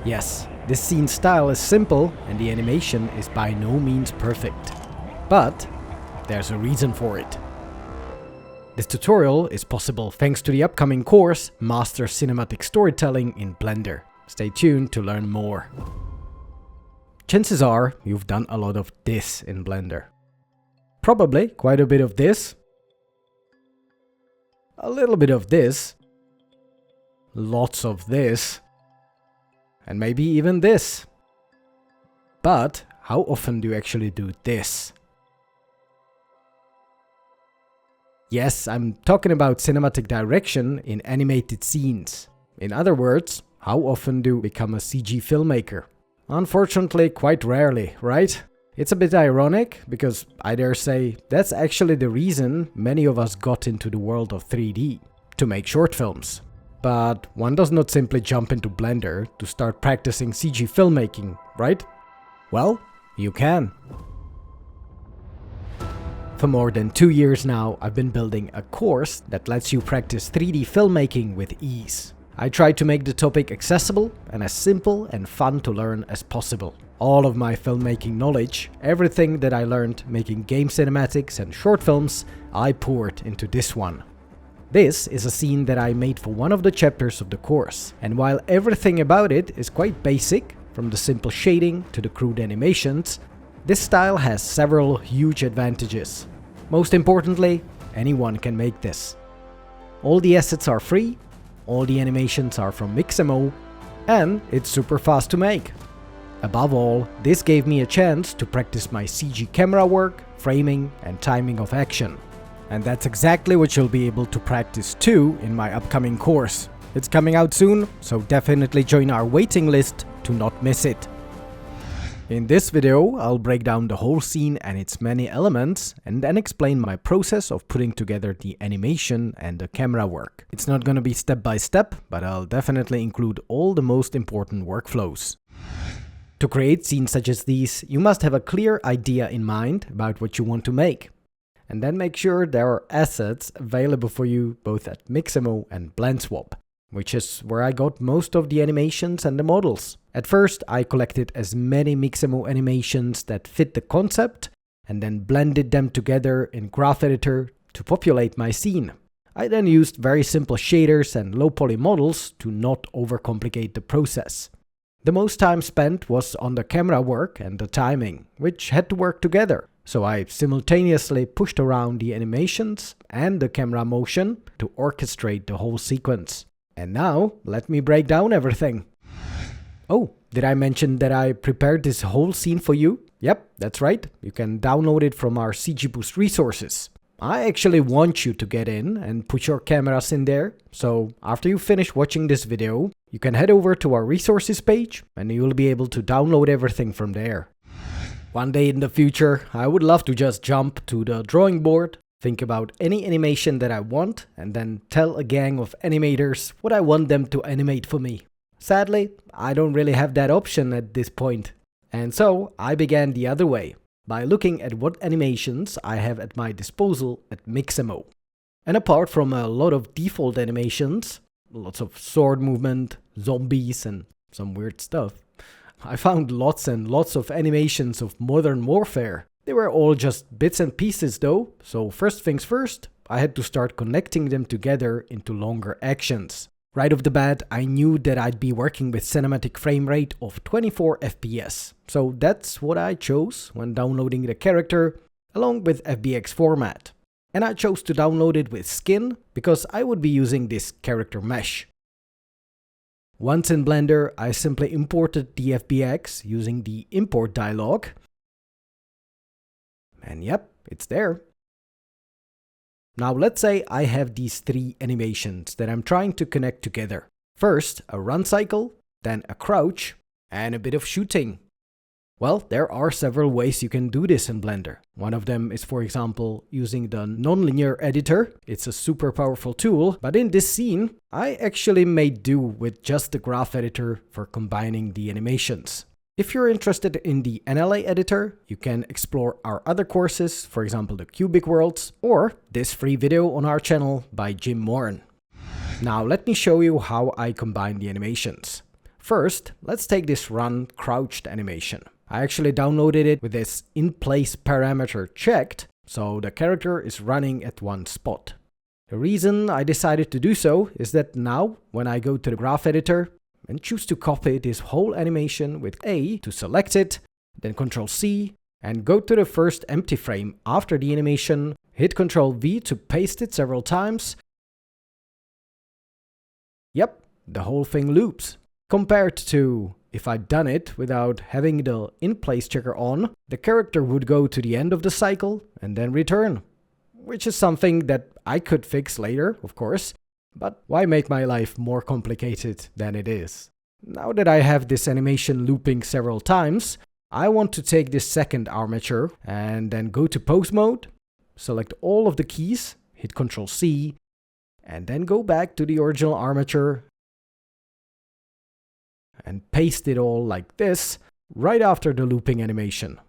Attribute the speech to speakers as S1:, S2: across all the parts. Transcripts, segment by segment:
S1: Yes, this scene style is simple and the animation is by no means perfect. But there's a reason for it. This tutorial is possible thanks to the upcoming course Master Cinematic Storytelling in Blender. Stay tuned to learn more. Chances are you've done a lot of this in Blender. Probably quite a bit of this, a little bit of this, lots of this, and maybe even this. But how often do you actually do this? Yes, I'm talking about cinematic direction in animated scenes. In other words, how often do you become a CG filmmaker? Unfortunately, quite rarely, right? It's a bit ironic, because I dare say that's actually the reason many of us got into the world of 3D, to make short films. But one does not simply jump into Blender to start practicing CG filmmaking, right? Well, you can. For more than 2 years now, I've been building a course that lets you practice 3D filmmaking with ease. I try to make the topic accessible and as simple and fun to learn as possible. All of my filmmaking knowledge, everything that I learned making game cinematics and short films, I poured into this one. This is a scene that I made for one of the chapters of the course, and while everything about it is quite basic, from the simple shading to the crude animations, this style has several huge advantages. Most importantly, anyone can make this. All the assets are free, all the animations are from Mixamo, and it's super fast to make. Above all, this gave me a chance to practice my CG camera work, framing, and timing of action. And that's exactly what you'll be able to practice too in my upcoming course. It's coming out soon, so definitely join our waiting list to not miss it. In this video, I'll break down the whole scene and its many elements, and then explain my process of putting together the animation and the camera work. It's not gonna be step by step, but I'll definitely include all the most important workflows. To create scenes such as these, you must have a clear idea in mind about what you want to make. And then make sure there are assets available for you both at Mixamo and BlendSwap, which is where I got most of the animations and the models. At first, I collected as many Mixamo animations that fit the concept, and then blended them together in Graph Editor to populate my scene. I then used very simple shaders and low poly models to not overcomplicate the process. The most time spent was on the camera work and the timing, which had to work together. So I simultaneously pushed around the animations and the camera motion to orchestrate the whole sequence. And now, let me break down everything. Oh, did I mention that I prepared this whole scene for you? Yep, that's right. You can download it from our CG Boost resources. I actually want you to get in and put your cameras in there. So after you finish watching this video, you can head over to our resources page and you'll be able to download everything from there. One day in the future, I would love to just jump to the drawing board, think about any animation that I want, and then tell a gang of animators what I want them to animate for me. Sadly, I don't really have that option at this point. And so, I began the other way, by looking at what animations I have at my disposal at Mixamo. And apart from a lot of default animations, lots of sword movement, zombies, and some weird stuff, I found lots and lots of animations of Modern Warfare. They were all just bits and pieces though, so first things first, I had to start connecting them together into longer actions. Right off the bat, I knew that I'd be working with cinematic frame rate of 24 FPS, so that's what I chose when downloading the character, along with FBX format. And I chose to download it with skin, because I would be using this character mesh. Once in Blender, I simply imported the FBX using the import dialog. And yep, it's there. Now let's say I have these three animations that I'm trying to connect together. First, a run cycle, then a crouch, and a bit of shooting. Well, there are several ways you can do this in Blender. One of them is, for example, using the nonlinear editor. It's a super powerful tool, but in this scene, I actually made do with just the graph editor for combining the animations. If you're interested in the NLA editor, you can explore our other courses, for example the Cubic Worlds, or this free video on our channel by Jim Moran. Now let me show you how I combine the animations. First, let's take this run crouched animation. I actually downloaded it with this in place parameter checked, so the character is running at one spot. The reason I decided to do so is that now, when I go to the graph editor and choose to copy this whole animation with A to select it, then Ctrl C, and go to the first empty frame after the animation, hit Ctrl V to paste it several times. Yep, the whole thing loops. Compared to if I'd done it without having the in-place checker on, the character would go to the end of the cycle and then return. Which is something that I could fix later, of course, but why make my life more complicated than it is? Now that I have this animation looping several times, I want to take this second armature and then go to pose mode, select all of the keys, hit Ctrl C, and then go back to the original armature and paste it all like this right after the looping animation.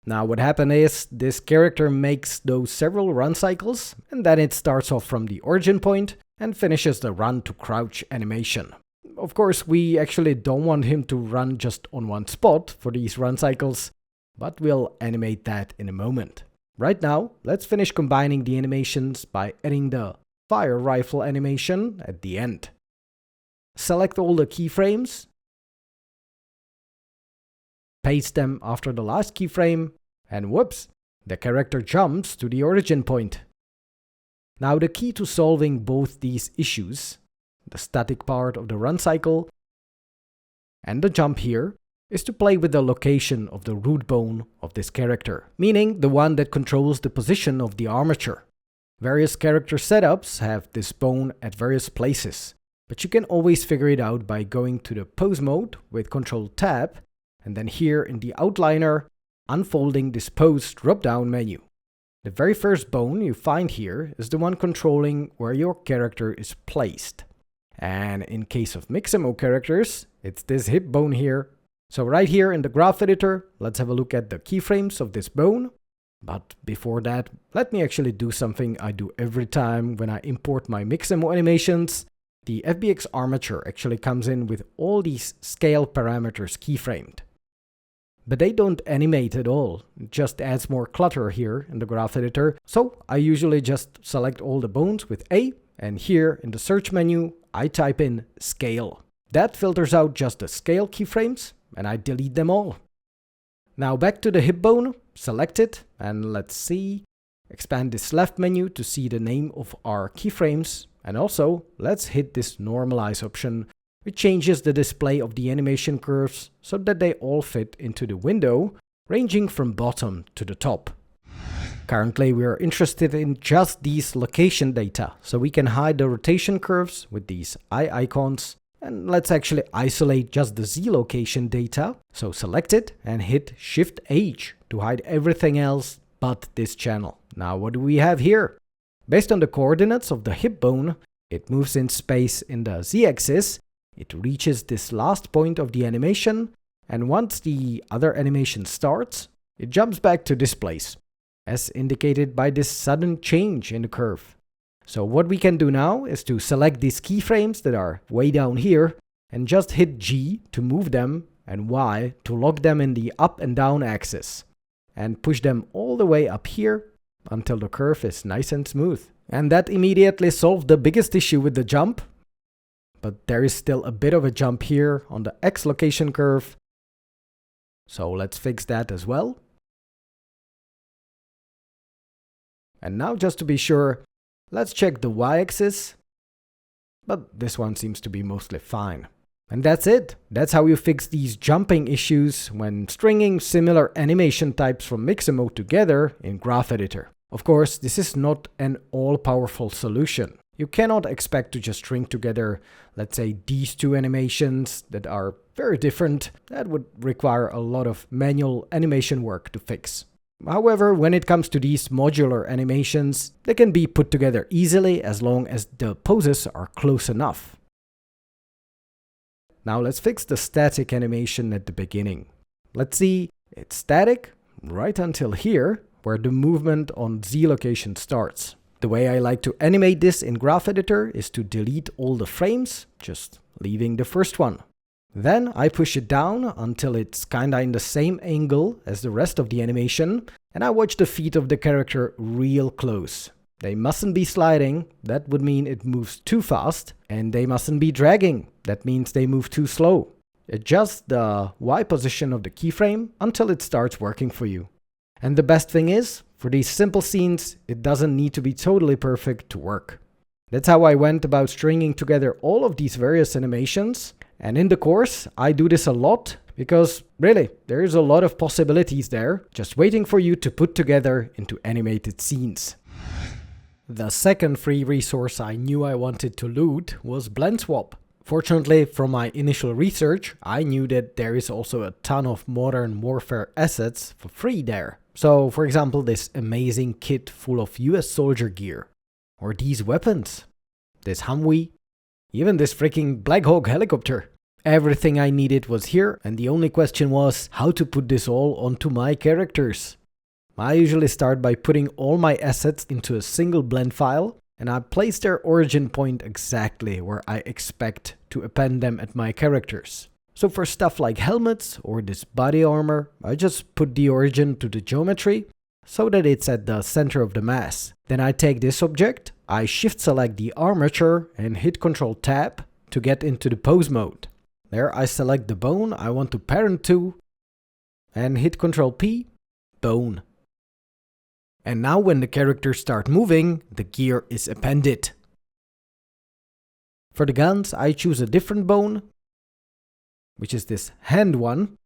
S1: Now what happened is this character makes those several run cycles and then it starts off from the origin point and finishes the run to crouch animation. Of course, we actually don't want him to run just on one spot for these run cycles, but we'll animate that in a moment. Right now, let's finish combining the animations by adding the fire rifle animation at the end. Select all the keyframes, paste them after the last keyframe, and whoops, the character jumps to the origin point. Now the key to solving both these issues, the static part of the run cycle and the jump here, is to play with the location of the root bone of this character, meaning the one that controls the position of the armature. Various character setups have this bone at various places, but you can always figure it out by going to the pose mode with Ctrl Tab, and then here in the outliner, unfolding this pose drop-down menu. The very first bone you find here is the one controlling where your character is placed. And in case of Mixamo characters, it's this hip bone here. So right here in the graph editor, let's have a look at the keyframes of this bone. But before that, let me actually do something I do every time when I import my Mixamo animations. The FBX armature actually comes in with all these scale parameters keyframed. But they don't animate at all, it just adds more clutter here in the graph editor. So I usually just select all the bones with A, and here in the search menu, I type in scale. That filters out just the scale keyframes, and I delete them all. Now back to the hip bone, select it, and let's see. Expand this left menu to see the name of our keyframes. And also, let's hit this normalize option, which changes the display of the animation curves so that they all fit into the window, ranging from bottom to the top. Currently, we are interested in just these location data, so we can hide the rotation curves with these eye icons. And let's actually isolate just the Z location data. So select it and hit Shift H to hide everything else but this channel. Now what do we have here? Based on the coordinates of the hip bone, it moves in space in the Z-axis, it reaches this last point of the animation, and once the other animation starts, it jumps back to this place, as indicated by this sudden change in the curve. So what we can do now is to select these keyframes that are way down here, and just hit G to move them, and Y to lock them in the up and down axis, and push them all the way up here, until the curve is nice and smooth. And that immediately solved the biggest issue with the jump. But there is still a bit of a jump here on the X location curve. So let's fix that as well. And now just to be sure, let's check the Y-axis. But this one seems to be mostly fine. And that's it. That's how you fix these jumping issues when stringing similar animation types from Mixamo together in Graph Editor. Of course, this is not an all-powerful solution. You cannot expect to just string together, let's say, these two animations that are very different. That would require a lot of manual animation work to fix. However, when it comes to these modular animations, they can be put together easily as long as the poses are close enough. Now let's fix the static animation at the beginning. Let's see, it's static right until here, where the movement on Z location starts. The way I like to animate this in Graph Editor is to delete all the frames, just leaving the first one. Then I push it down until it's kinda in the same angle as the rest of the animation, and I watch the feet of the character real close. They mustn't be sliding, that would mean it moves too fast, and they mustn't be dragging, that means they move too slow. Adjust the Y position of the keyframe until it starts working for you. And the best thing is, for these simple scenes, it doesn't need to be totally perfect to work. That's how I went about stringing together all of these various animations. And in the course, I do this a lot because really, there's a lot of possibilities there just waiting for you to put together into animated scenes. The second free resource I knew I wanted to loot was BlendSwap. Fortunately, from my initial research, I knew that there is also a ton of modern warfare assets for free there. So, for example, this amazing kit full of US soldier gear. Or these weapons. This Humvee. Even this freaking Black Hawk helicopter. Everything I needed was here, and the only question was how to put this all onto my characters. I usually start by putting all my assets into a single blend file, and I place their origin point exactly where I expect to append them at my characters. So for stuff like helmets or this body armor, I just put the origin to the geometry so that it's at the center of the mass. Then I take this object, I shift select the armature and hit Ctrl Tab to get into the pose mode. There I select the bone I want to parent to and hit Ctrl P, bone. And now when the characters start moving, the gear is appended. For the guns, I choose a different bone, which is this hand one.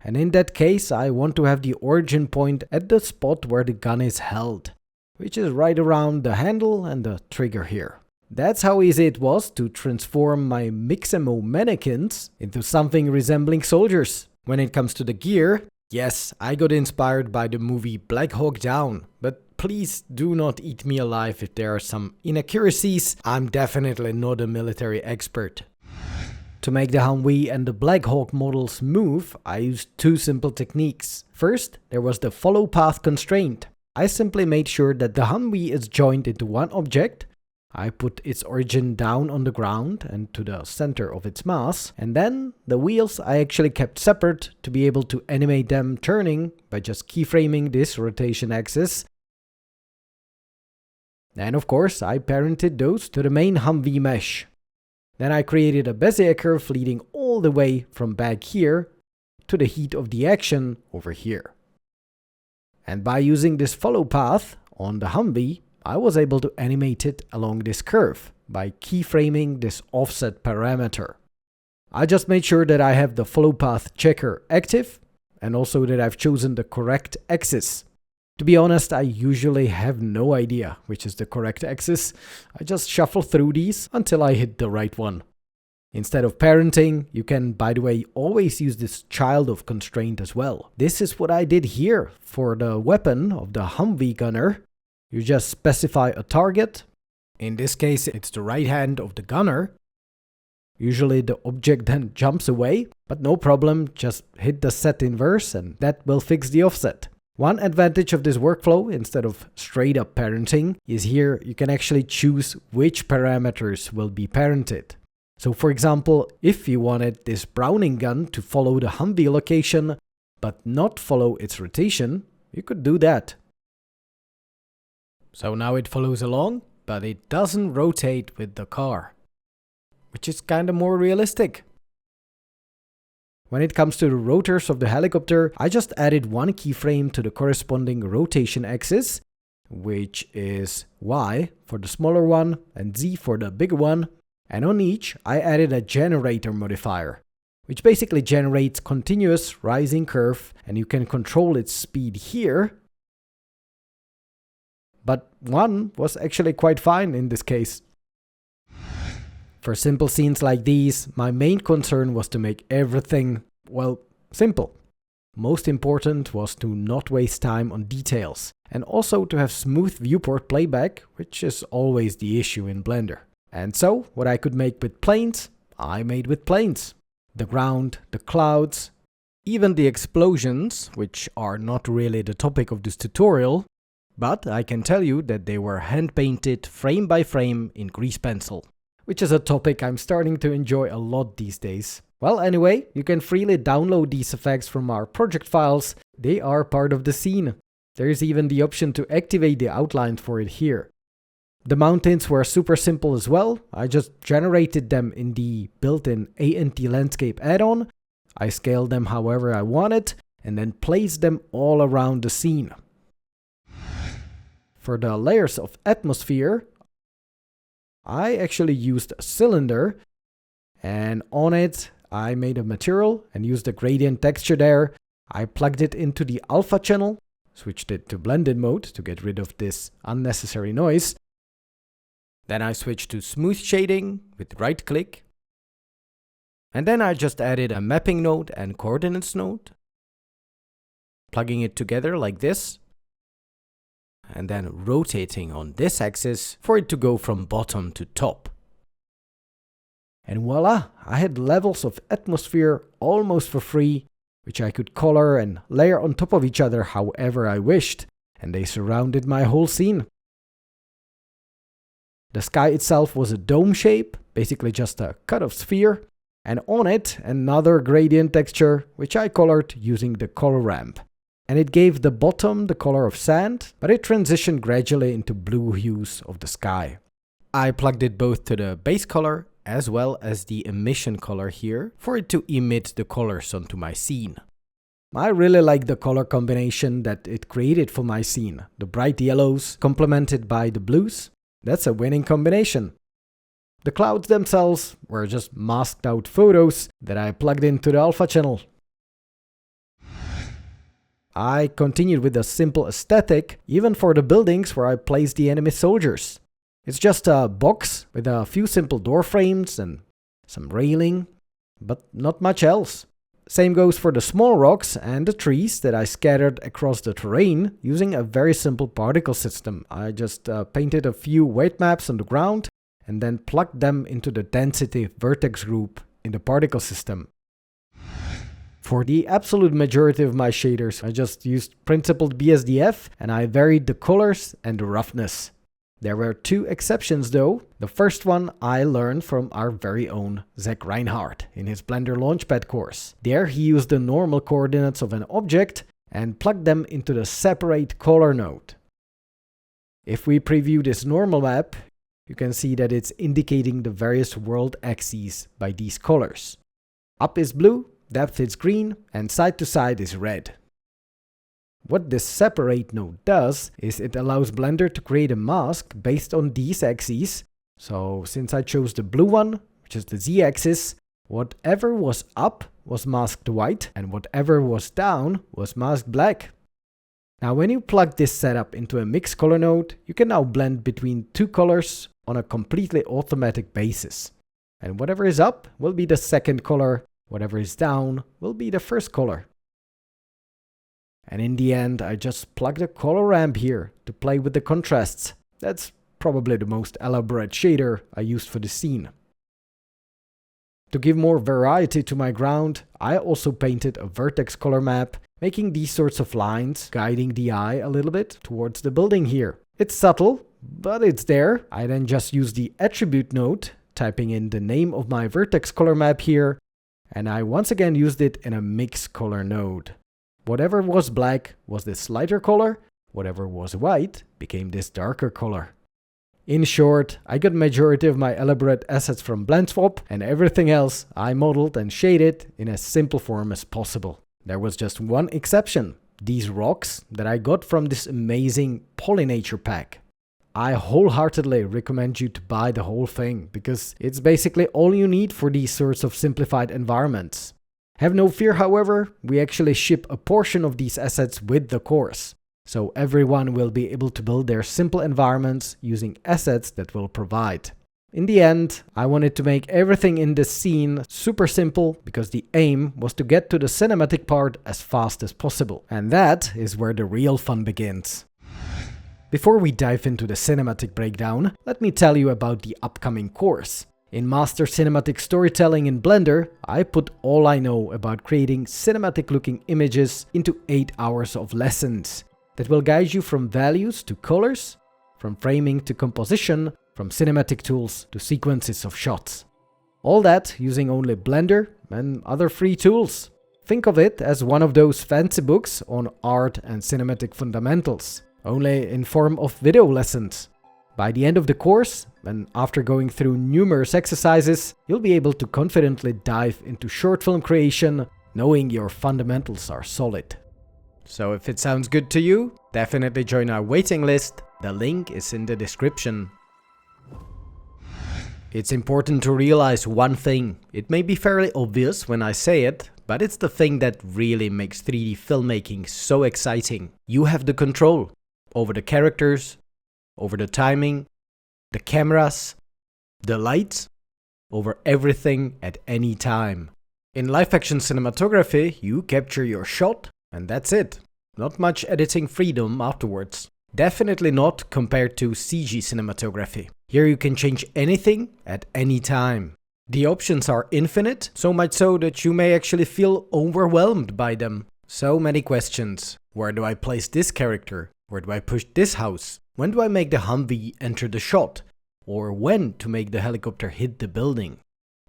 S1: And in that case, I want to have the origin point at the spot where the gun is held, which is right around the handle and the trigger here. That's how easy it was to transform my Mixamo mannequins into something resembling soldiers. When it comes to the gear, yes, I got inspired by the movie Black Hawk Down, but please do not eat me alive if there are some inaccuracies. I'm definitely not a military expert. To make the Humvee and the Black Hawk models move, I used two simple techniques. First, there was the follow path constraint. I simply made sure that the Humvee is joined into one object. I put its origin down on the ground and to the center of its mass, and then the wheels I actually kept separate to be able to animate them turning by just keyframing this rotation axis. And of course, I parented those to the main Humvee mesh. Then I created a Bezier curve leading all the way from back here to the heat of the action over here. And by using this follow path on the Humvee, I was able to animate it along this curve by keyframing this offset parameter. I just made sure that I have the follow path checker active and also that I've chosen the correct axis. To be honest, I usually have no idea which is the correct axis. I just shuffle through these until I hit the right one. Instead of parenting, you can, by the way, always use this child of constraint as well. This is what I did here for the weapon of the Humvee gunner. You just specify a target. In this case, it's the right hand of the gunner. Usually the object then jumps away, but no problem, just hit the set inverse and that will fix the offset. One advantage of this workflow, instead of straight up parenting, is here you can actually choose which parameters will be parented. So for example, if you wanted this Browning gun to follow the Humvee location, but not follow its rotation, you could do that. So now it follows along, but it doesn't rotate with the car, which is kinda more realistic. When it comes to the rotors of the helicopter, I just added one keyframe to the corresponding rotation axis, which is Y for the smaller one and Z for the bigger one. And on each, I added a generator modifier, which basically generates continuous rising curve, and you can control its speed here. But one was actually quite fine in this case. For simple scenes like these, my main concern was to make everything, well, simple. Most important was to not waste time on details, and also to have smooth viewport playback, which is always the issue in Blender. And so, what I could make with planes, I made with planes. The ground, the clouds, even the explosions, which are not really the topic of this tutorial, But I can tell you that they were hand-painted frame by frame in grease pencil, which is a topic I'm starting to enjoy a lot these days. Well, anyway, you can freely download these effects from our project files. They are part of the scene. There is even the option to activate the outline for it here. The mountains were super simple as well. I just generated them in the built-in AMD Landscape add-on. I scaled them however I wanted and then placed them all around the scene. For the layers of atmosphere, I actually used a cylinder, and on it I made a material and used a gradient texture there. I plugged it into the alpha channel, switched it to blended mode to get rid of this unnecessary noise. Then I switched to smooth shading with right click. And then I just added a mapping node and coordinates node, plugging it together like this, and then rotating on this axis for it to go from bottom to top. And voila, I had levels of atmosphere almost for free, which I could color and layer on top of each other however I wished, and they surrounded my whole scene. The sky itself was a dome shape, basically just a cut of sphere, and on it another gradient texture, which I colored using the color ramp. And it gave the bottom the color of sand, but it transitioned gradually into blue hues of the sky. I plugged it both to the base color as well as the emission color here for it to emit the colors onto my scene. I really like the color combination that it created for my scene. The bright yellows complemented by the blues. That's a winning combination. The clouds themselves were just masked out photos that I plugged into the alpha channel. I continued with a simple aesthetic, even for the buildings where I placed the enemy soldiers. It's just a box with a few simple door frames and some railing, but not much else. Same goes for the small rocks and the trees that I scattered across the terrain using a very simple particle system. I just painted a few weight maps on the ground and then plugged them into the density vertex group in the particle system. For the absolute majority of my shaders, I just used principled BSDF and I varied the colors and the roughness. There were two exceptions though. The first one I learned from our very own Zach Reinhardt in his Blender Launchpad course. There he used the normal coordinates of an object and plugged them into the separate color node. If we preview this normal map, you can see that it's indicating the various world axes by these colors. Up is blue, depth is green, and side to side is red. What this separate node does is it allows Blender to create a mask based on these axes. So since I chose the blue one, which is the z-axis, whatever was up was masked white and whatever was down was masked black. Now when you plug this setup into a mix color node, you can now blend between two colors on a completely automatic basis. And whatever is up will be the second color, whatever is down will be the first color. And in the end, I just plugged a color ramp here to play with the contrasts. That's probably the most elaborate shader I used for the scene. To give more variety to my ground, I also painted a vertex color map, making these sorts of lines, guiding the eye a little bit towards the building here. It's subtle, but it's there. I then just used the attribute node, typing in the name of my vertex color map here, and I once again used it in a mix color node. Whatever was black was this lighter color, whatever was white became this darker color. In short, I got majority of my elaborate assets from BlendSwap, and everything else I modeled and shaded in as simple form as possible. There was just one exception, these rocks that I got from this amazing Polynature pack. I wholeheartedly recommend you to buy the whole thing, because it's basically all you need for these sorts of simplified environments. Have no fear, however, we actually ship a portion of these assets with the course. So everyone will be able to build their simple environments using assets that we'll provide. In the end, I wanted to make everything in this scene super simple because the aim was to get to the cinematic part as fast as possible. And that is where the real fun begins. Before we dive into the cinematic breakdown, let me tell you about the upcoming course. In Master Cinematic Storytelling in Blender, I put all I know about creating cinematic looking images into 8 hours of lessons. that will guide you from values to colors, from framing to composition, from cinematic tools to sequences of shots. All that using only Blender and other free tools. Think of it as one of those fancy books on art and cinematic fundamentals, only in form of video lessons. By the end of the course, and after going through numerous exercises, you'll be able to confidently dive into short film creation, knowing your fundamentals are solid. So if it sounds good to you, definitely join our waiting list. The link is in the description. It's important to realize one thing. It may be fairly obvious when I say it, but it's the thing that really makes 3D filmmaking so exciting. You have the control over the characters, over the timing, the cameras, the lights, over everything at any time. In live-action cinematography, you capture your shot, and that's it. Not much editing freedom afterwards. Definitely not compared to CG cinematography. Here you can change anything at any time. The options are infinite, so much so that you may actually feel overwhelmed by them. So many questions. Where do I place this character? Where do I push this house? When do I make the Humvee enter the shot? Or when to make the helicopter hit the building?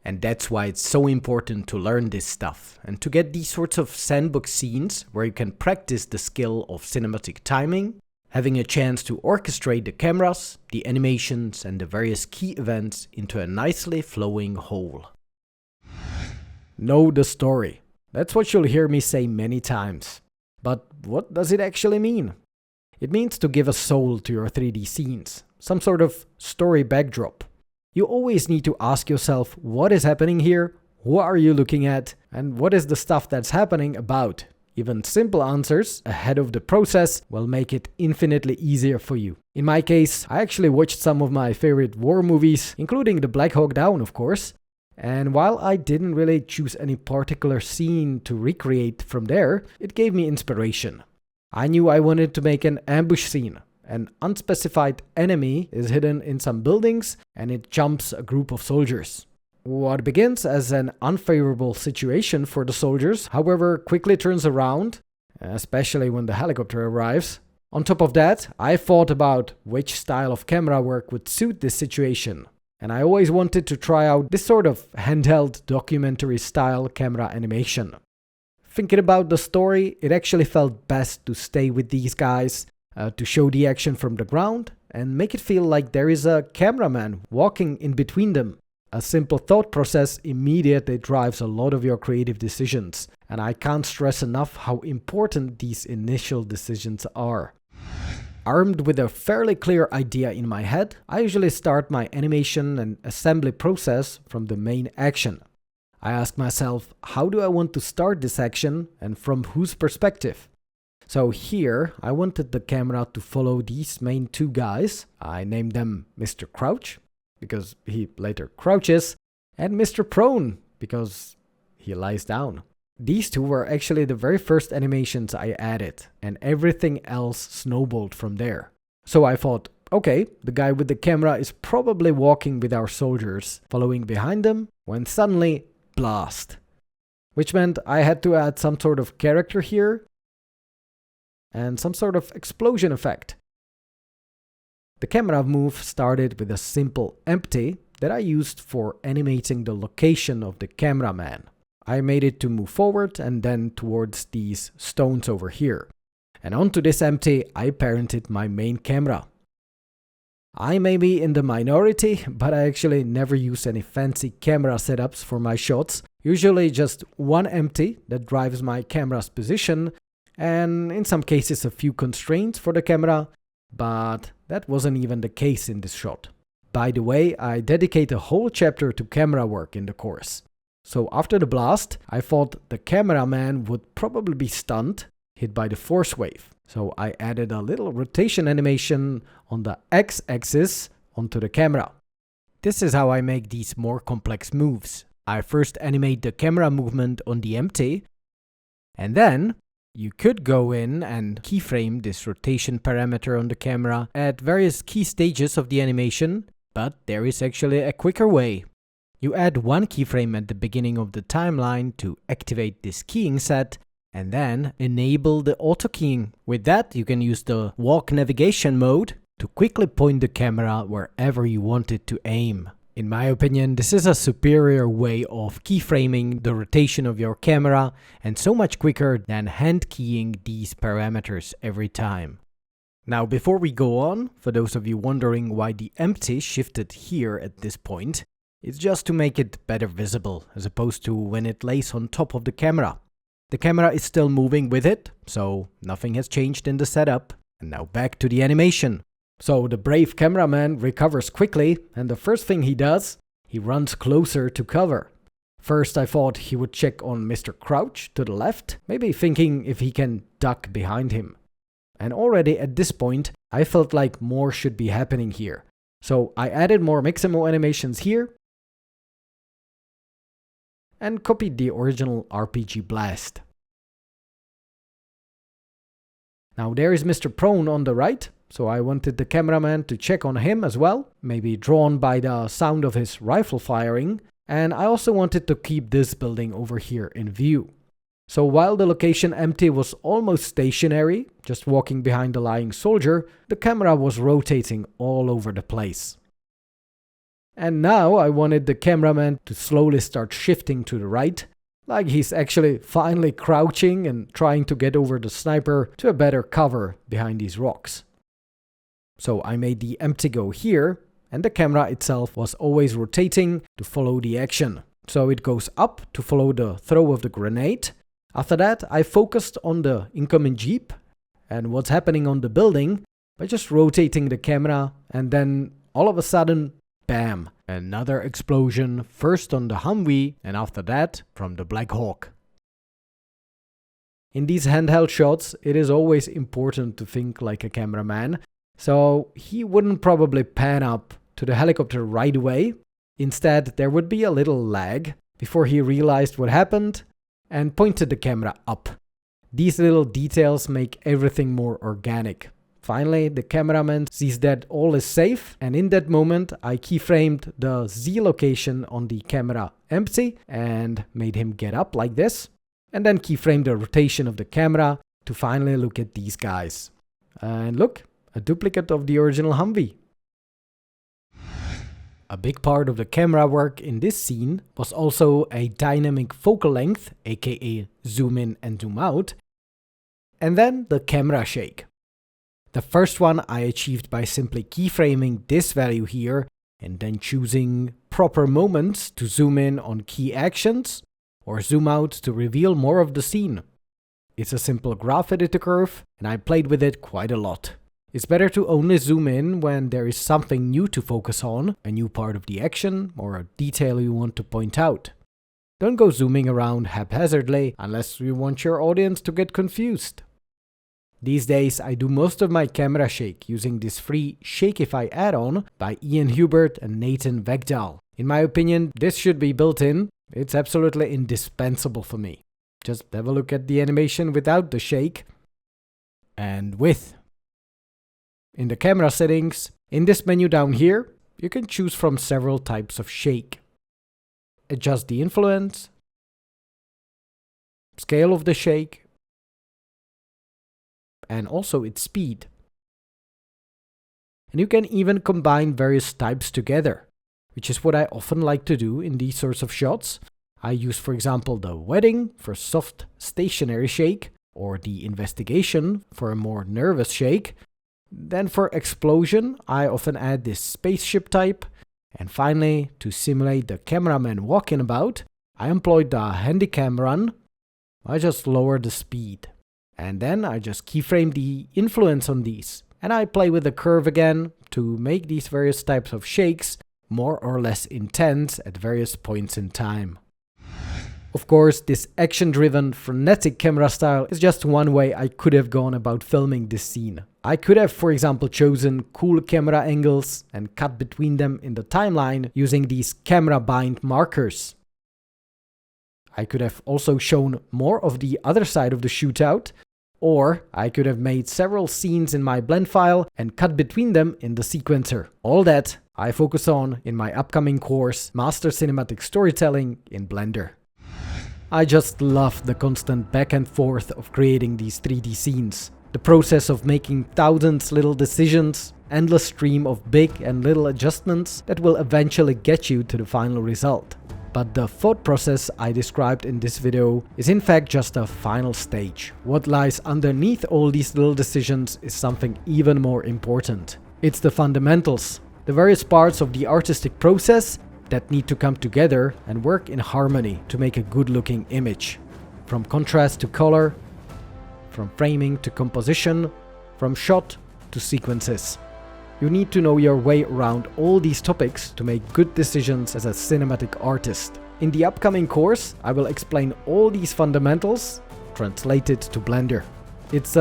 S1: And that's why it's so important to learn this stuff and to get these sorts of sandbox scenes where you can practice the skill of cinematic timing, having a chance to orchestrate the cameras, the animations and the various key events into a nicely flowing whole. Know the story. That's what you'll hear me say many times. But what does it actually mean? It means to give a soul to your 3D scenes, some sort of story backdrop. You always need to ask yourself what is happening here, who are you looking at, and what is the stuff that's happening about. Even simple answers ahead of the process will make it infinitely easier for you. In my case, I actually watched some of my favorite war movies, including the Black Hawk Down, of course. And while I didn't really choose any particular scene to recreate from there, it gave me inspiration. I knew I wanted to make an ambush scene. An unspecified enemy is hidden in some buildings and it jumps a group of soldiers. What begins as an unfavorable situation for the soldiers, however, quickly turns around, especially when the helicopter arrives. On top of that, I thought about which style of camera work would suit this situation. And I always wanted to try out this sort of handheld documentary style camera animation. Thinking about the story, it actually felt best to stay with these guys, to show the action from the ground and make it feel like there is a cameraman walking in between them. A simple thought process immediately drives a lot of your creative decisions, and I can't stress enough how important these initial decisions are. Armed with a fairly clear idea in my head, I usually start my animation and assembly process from the main action. I ask myself, how do I want to start this action and from whose perspective? So here, I wanted the camera to follow these main two guys. I named them Mr. Crouch, because he later crouches, and Mr. Prone, because he lies down. These two were actually the very first animations I added, and everything else snowballed from there. So I thought, okay, the guy with the camera is probably walking with our soldiers, following behind them, when suddenly, blast. Which meant I had to add some sort of character here, and some sort of explosion effect. The camera move started with a simple empty that I used for animating the location of the cameraman. I made it to move forward and then towards these stones over here. And onto this empty, I parented my main camera. I may be in the minority, but I actually never use any fancy camera setups for my shots. Usually just one empty that drives my camera's position, and in some cases a few constraints for the camera, but that wasn't even the case in this shot. By the way, I dedicate a whole chapter to camera work in the course. So after the blast, I thought the cameraman would probably be stunned, hit by the force wave. So I added a little rotation animation on the x-axis onto the camera. This is how I make these more complex moves. I first animate the camera movement on the empty, and then you could go in and keyframe this rotation parameter on the camera at various key stages of the animation, but there is actually a quicker way. You add one keyframe at the beginning of the timeline to activate this keying set, and then enable the auto keying. With that, you can use the walk navigation mode to quickly point the camera wherever you want it to aim. In my opinion, this is a superior way of keyframing the rotation of your camera and so much quicker than hand keying these parameters every time. Now, before we go on, for those of you wondering why the empty shifted here at this point, it's just to make it better visible as opposed to when it lays on top of the camera. The camera is still moving with it, so nothing has changed in the setup. And now back to the animation. So the brave cameraman recovers quickly, and the first thing he does, he runs closer to cover. First I thought he would check on Mr. Crouch to the left, maybe thinking if he can duck behind him. And already at this point, I felt like more should be happening here. So I added more Mixamo animations here, and copied the original RPG blast. Now there is Mr. Prone on the right, so I wanted the cameraman to check on him as well, maybe drawn by the sound of his rifle firing, and I also wanted to keep this building over here in view. So while the location empty was almost stationary, just walking behind the lying soldier, the camera was rotating all over the place. And now I wanted the cameraman to slowly start shifting to the right, like he's actually finally crouching and trying to get over the sniper to a better cover behind these rocks. So I made the empty go here, and the camera itself was always rotating to follow the action. So it goes up to follow the throw of the grenade. After that, I focused on the incoming jeep and what's happening on the building by just rotating the camera, and then all of a sudden, bam! Another explosion, first on the Humvee and after that from the Black Hawk. In these handheld shots, it is always important to think like a cameraman, so he wouldn't probably pan up to the helicopter right away. Instead, there would be a little lag before he realized what happened and pointed the camera up. These little details make everything more organic. Finally, the cameraman sees that all is safe, and in that moment I keyframed the Z location on the camera empty and made him get up like this, and then keyframed the rotation of the camera to finally look at these guys. And look, a duplicate of the original Humvee. A big part of the camera work in this scene was also a dynamic focal length, aka zoom in and zoom out, and then the camera shake. The first one I achieved by simply keyframing this value here and then choosing proper moments to zoom in on key actions or zoom out to reveal more of the scene. It's a simple graph editor curve and I played with it quite a lot. It's better to only zoom in when there is something new to focus on, a new part of the action or a detail you want to point out. Don't go zooming around haphazardly unless you want your audience to get confused. These days I do most of my camera shake using this free Shakeify add-on by Ian Hubert and Nathan Vegdal. In my opinion, this should be built in. It's absolutely indispensable for me. Just have a look at the animation without the shake and with. In the camera settings, in this menu down here, you can choose from several types of shake. Adjust the influence, scale of the shake, and also its speed. And you can even combine various types together, which is what I often like to do in these sorts of shots. I use, for example, the wedding for soft stationary shake, or the investigation for a more nervous shake. Then for explosion, I often add this spaceship type. And finally, to simulate the cameraman walking about, I employed the handycam run. I just lower the speed. And then I just keyframe the influence on these. And I play with the curve again to make these various types of shakes more or less intense at various points in time. Of course, this action-driven, frenetic camera style is just one way I could have gone about filming this scene. I could have, for example, chosen cool camera angles and cut between them in the timeline using these camera bind markers. I could have also shown more of the other side of the shootout, or I could have made several scenes in my blend file and cut between them in the sequencer. All that I focus on in my upcoming course, Master Cinematic Storytelling in Blender. I just love the constant back and forth of creating these 3D scenes. The process of making thousands little decisions, endless stream of big and little adjustments that will eventually get you to the final result. But the thought process I described in this video is in fact just a final stage. What lies underneath all these little decisions is something even more important. It's the fundamentals, the various parts of the artistic process that need to come together and work in harmony to make a good looking image. From contrast to color, from framing to composition, from shot to sequences. You need to know your way around all these topics to make good decisions as a cinematic artist. In the upcoming course, I will explain all these fundamentals translated to Blender. It's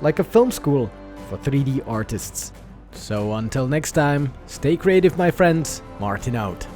S1: like a film school for 3D artists. So until next time, stay creative my friends, Martin out.